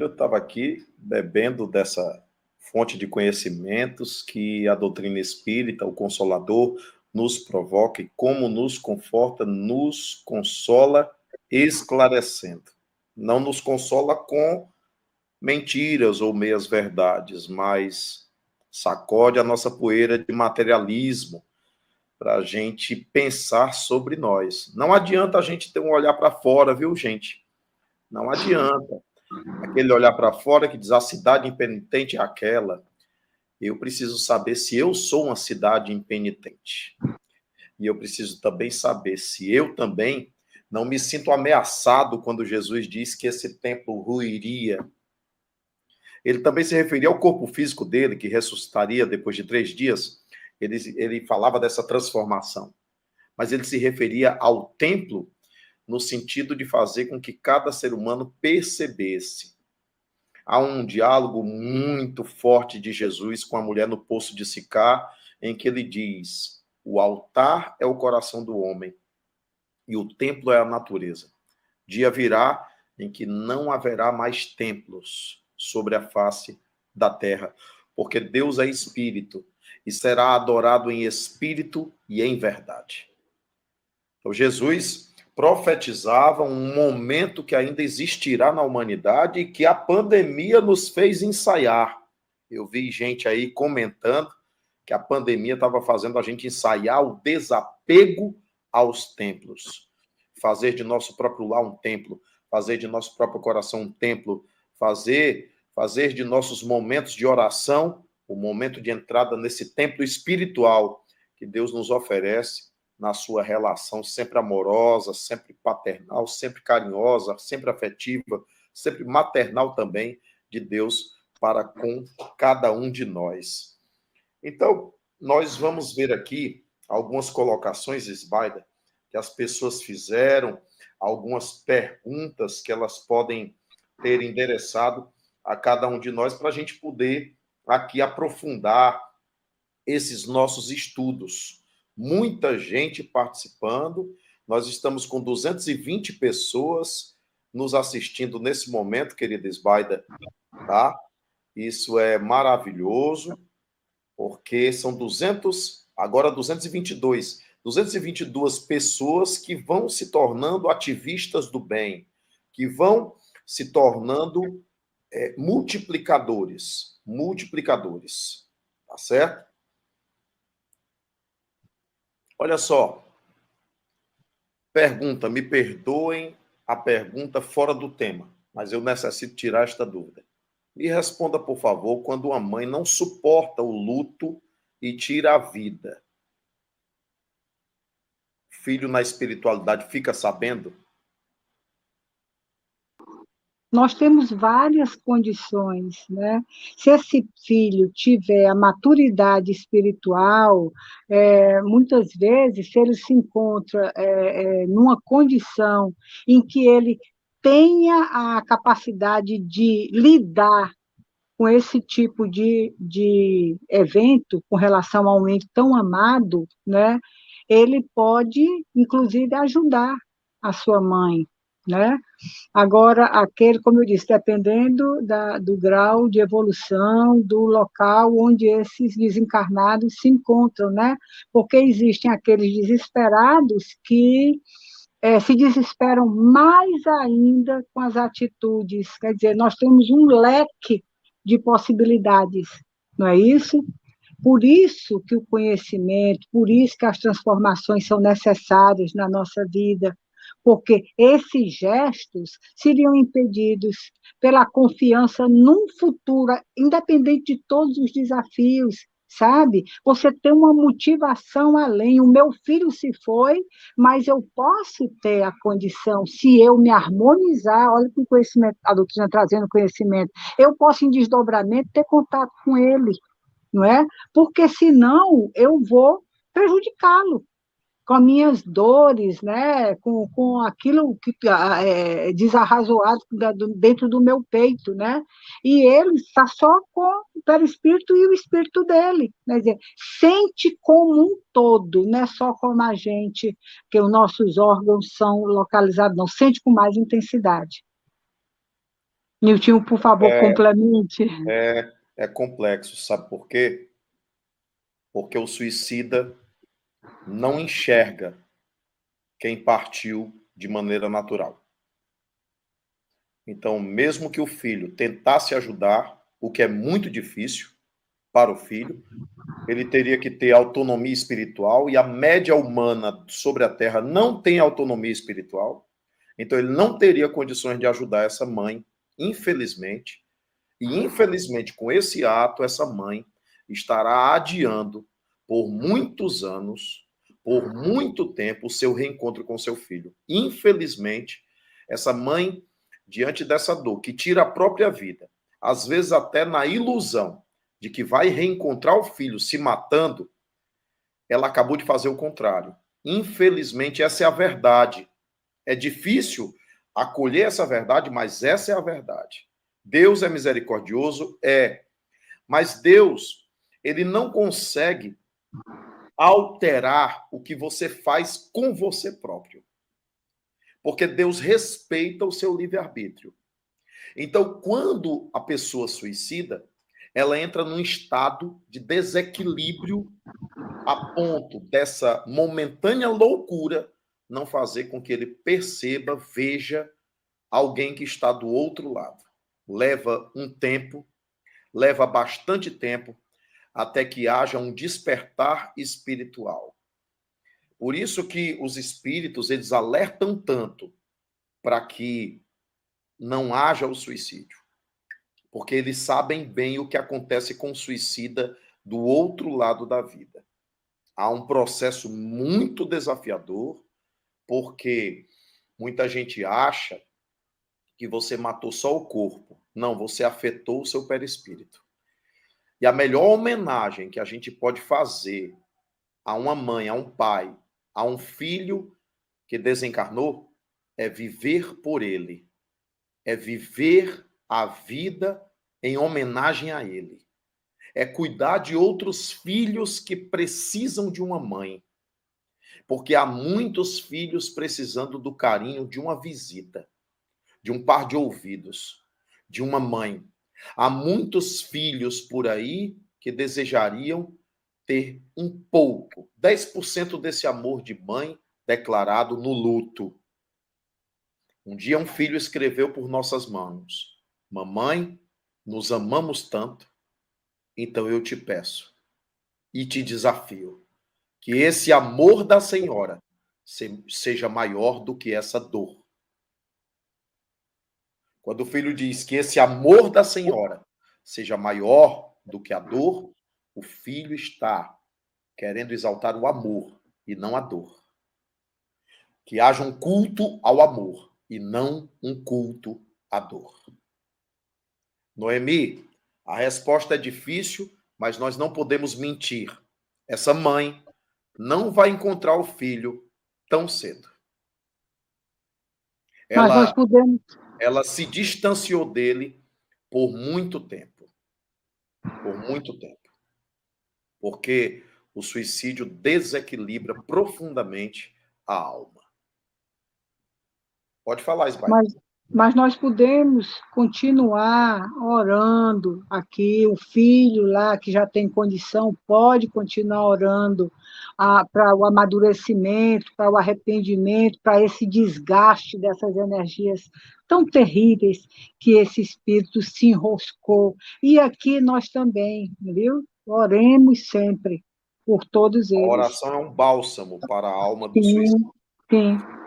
Eu estava aqui bebendo dessa fonte de conhecimentos que a doutrina espírita, o Consolador, nos provoca e como nos conforta, nos consola esclarecendo. Não nos consola com mentiras ou meias verdades, mas sacode a nossa poeira de materialismo para a gente pensar sobre nós. Não adianta a gente ter um olhar para fora, viu, gente? Não adianta. Aquele olhar para fora que diz a cidade impenitente é aquela. Eu preciso saber se eu sou uma cidade impenitente. E eu preciso também saber se eu também não me sinto ameaçado quando Jesus diz que esse templo ruiria. Ele também se referia ao corpo físico dele, que ressuscitaria depois de 3 dias. Ele falava dessa transformação. Mas ele se referia ao templo no sentido de fazer com que cada ser humano percebesse. Há um diálogo muito forte de Jesus com a mulher no poço de Sicar, em que ele diz: o altar é o coração do homem e o templo é a natureza. Dia virá em que não haverá mais templos sobre a face da terra, porque Deus é espírito e será adorado em espírito e em verdade. Então, Jesus profetizava um momento que ainda existirá na humanidade e que a pandemia nos fez ensaiar. Eu vi gente aí comentando que a pandemia estava fazendo a gente ensaiar o desapego aos templos. Fazer de nosso próprio lar um templo, fazer de nosso próprio coração um templo, fazer de nossos momentos de oração o momento de entrada nesse templo espiritual que Deus nos oferece na sua relação sempre amorosa, sempre paternal, sempre carinhosa, sempre afetiva, sempre maternal também de Deus para com cada um de nós. Então, nós vamos ver aqui algumas colocações, Sbaida, que as pessoas fizeram, algumas perguntas que elas podem ter endereçado a cada um de nós para a gente poder aqui aprofundar esses nossos estudos. Muita gente participando, nós estamos com 220 pessoas nos assistindo nesse momento, querida Sbaida, tá? Isso é maravilhoso, porque são 222 pessoas que vão se tornando ativistas do bem, que vão se tornando multiplicadores, tá certo? Olha só, pergunta, me perdoem a pergunta fora do tema, mas eu necessito tirar esta dúvida. Me responda, por favor, quando uma mãe não suporta o luto e tira a vida. O filho na espiritualidade fica sabendo? Nós temos várias condições, né? Se esse filho tiver a maturidade espiritual, muitas vezes, se ele se encontra numa condição em que ele tenha a capacidade de lidar com esse tipo de evento, com relação a um ente tão amado, né? Ele pode, inclusive, ajudar a sua mãe, né? Agora, aquele, como eu disse, dependendo do grau de evolução, do local onde esses desencarnados se encontram, né? Porque existem aqueles desesperados que se desesperam mais ainda com as atitudes. Quer dizer, nós temos um leque de possibilidades, não é isso? Por isso que o conhecimento, por isso que as transformações são necessárias na nossa vida, porque esses gestos seriam impedidos pela confiança num futuro, independente de todos os desafios, sabe? Você tem uma motivação além. O meu filho se foi, mas eu posso ter a condição, se eu me harmonizar, olha que o conhecimento, a doutrina trazendo conhecimento, eu posso, em desdobramento, ter contato com ele, não é? Porque senão eu vou prejudicá-lo com as minhas dores, né? com aquilo que desarrazoado dentro do meu peito, né? E ele está só com o perispírito e o espírito dele, quer dizer, sente como um todo, não é só como a gente, que os nossos órgãos são localizados, não, sente com mais intensidade. Niltinho, por favor, complemente. É complexo, sabe por quê? Porque o suicida não enxerga quem partiu de maneira natural. Então, mesmo que o filho tentasse ajudar, o que é muito difícil para o filho, ele teria que ter autonomia espiritual, e a média humana sobre a Terra não tem autonomia espiritual, então ele não teria condições de ajudar essa mãe, infelizmente, e infelizmente com esse ato, essa mãe estará adiando por muitos anos, por muito tempo, o seu reencontro com seu filho. Infelizmente, essa mãe, diante dessa dor, que tira a própria vida, às vezes até na ilusão de que vai reencontrar o filho se matando, ela acabou de fazer o contrário. Infelizmente, essa é a verdade. É difícil acolher essa verdade, mas essa é a verdade. Deus é misericordioso? É. Mas Deus, ele não consegue alterar o que você faz com você próprio. Porque Deus respeita o seu livre-arbítrio. Então, quando a pessoa suicida, ela entra num estado de desequilíbrio a ponto dessa momentânea loucura não fazer com que ele perceba, veja alguém que está do outro lado. Leva um tempo, leva bastante tempo, até que haja um despertar espiritual. Por isso que os espíritos, eles alertam tanto para que não haja o suicídio. Porque eles sabem bem o que acontece com o suicida do outro lado da vida. Há um processo muito desafiador, porque muita gente acha que você matou só o corpo. Não, você afetou o seu perispírito. E a melhor homenagem que a gente pode fazer a uma mãe, a um pai, a um filho que desencarnou, é viver por ele. É viver a vida em homenagem a ele. É cuidar de outros filhos que precisam de uma mãe. Porque há muitos filhos precisando do carinho de uma visita, de um par de ouvidos, de uma mãe. Há muitos filhos por aí que desejariam ter um pouco, 10% desse amor de mãe declarado no luto. Um dia um filho escreveu por nossas mãos: Mamãe, nos amamos tanto, então eu te peço e te desafio que esse amor da senhora seja maior do que essa dor. Quando o filho diz que esse amor da senhora seja maior do que a dor, o filho está querendo exaltar o amor e não a dor. Que haja um culto ao amor e não um culto à dor. Noemi, a resposta é difícil, mas nós não podemos mentir. Essa mãe não vai encontrar o filho tão cedo. Mas nós podemos. Ela se distanciou dele por muito tempo. Por muito tempo. Porque o suicídio desequilibra profundamente a alma. Pode falar, Ismael. Mas nós podemos continuar orando aqui, o filho lá que já tem condição pode continuar orando para o amadurecimento, para o arrependimento, para esse desgaste dessas energias tão terríveis que esse espírito se enroscou. E aqui nós também, viu? Oremos sempre por todos A eles. oração é um bálsamo para a alma do Sim, suicida. sim.